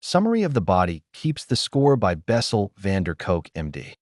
Summary of The Body Keeps the Score by Bessel van der Kolk M.D.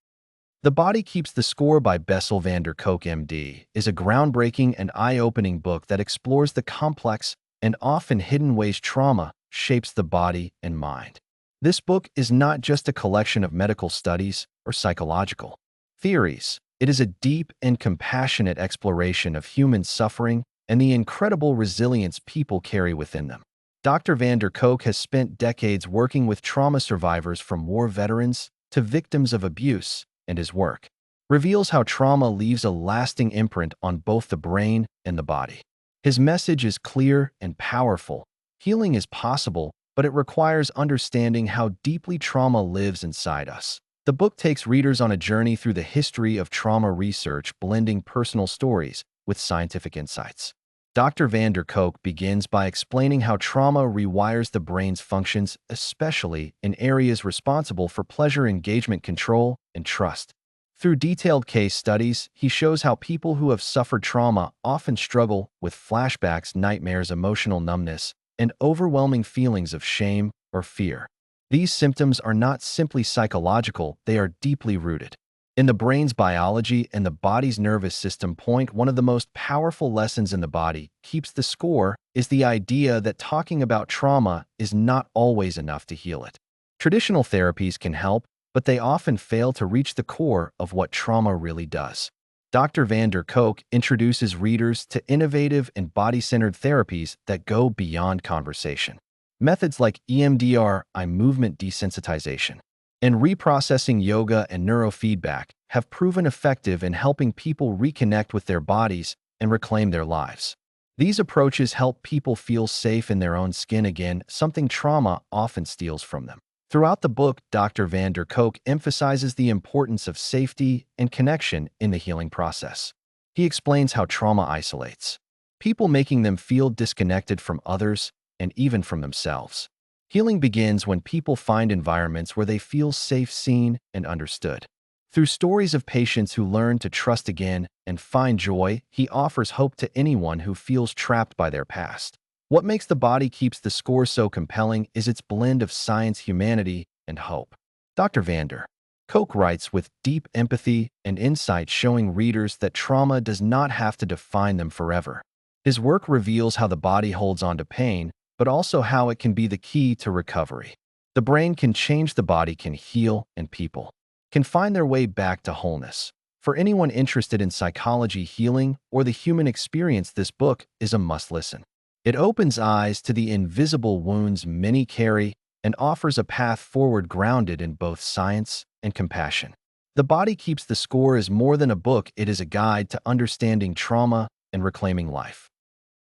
The Body Keeps the Score by Bessel van der Kolk M.D. is a groundbreaking and eye-opening book that explores the complex and often hidden ways trauma shapes the body and mind. This book is not just a collection of medical studies or psychological theories. It is a deep and compassionate exploration of human suffering and the incredible resilience people carry within them. Dr. van der Kolk has spent decades working with trauma survivors from war veterans to victims of abuse, and his work reveals how trauma leaves a lasting imprint on both the brain and the body. His message is clear and powerful. Healing is possible, but it requires understanding how deeply trauma lives inside us. The book takes readers on a journey through the history of trauma research, blending personal stories with scientific insights. Dr. van der Kolk begins by explaining how trauma rewires the brain's functions, especially in areas responsible for pleasure, engagement, control, and trust. Through detailed case studies, he shows how people who have suffered trauma often struggle with flashbacks, nightmares, emotional numbness, and overwhelming feelings of shame or fear. These symptoms are not simply psychological, they are deeply rooted in the brain's biology and the body's nervous system. One of the most powerful lessons in The Body Keeps the Score is the idea that talking about trauma is not always enough to heal it. Traditional therapies can help, but they often fail to reach the core of what trauma really does. Dr. van der Kolk introduces readers to innovative and body-centered therapies that go beyond conversation. Methods like EMDR, eye movement desensitization, and reprocessing yoga and neurofeedback have proven effective in helping people reconnect with their bodies and reclaim their lives. These approaches help people feel safe in their own skin again, something trauma often steals from them. Throughout the book, Dr. van der Kolk emphasizes the importance of safety and connection in the healing process. He explains how trauma isolates people, making them feel disconnected from others and even from themselves. Healing begins when people find environments where they feel safe, seen, and understood. Through stories of patients who learn to trust again and find joy, he offers hope to anyone who feels trapped by their past. What makes The Body Keeps the Score so compelling is its blend of science, humanity, and hope. Dr. van der Kolk writes with deep empathy and insight, showing readers that trauma does not have to define them forever. His work reveals how the body holds on to pain, but also how it can be the key to recovery. The brain can change, the body can heal, and people can find their way back to wholeness. For anyone interested in psychology, healing, or the human experience, this book is a must-listen. It opens eyes to the invisible wounds many carry and offers a path forward grounded in both science and compassion. The Body Keeps the Score is more than a book, it is a guide to understanding trauma and reclaiming life.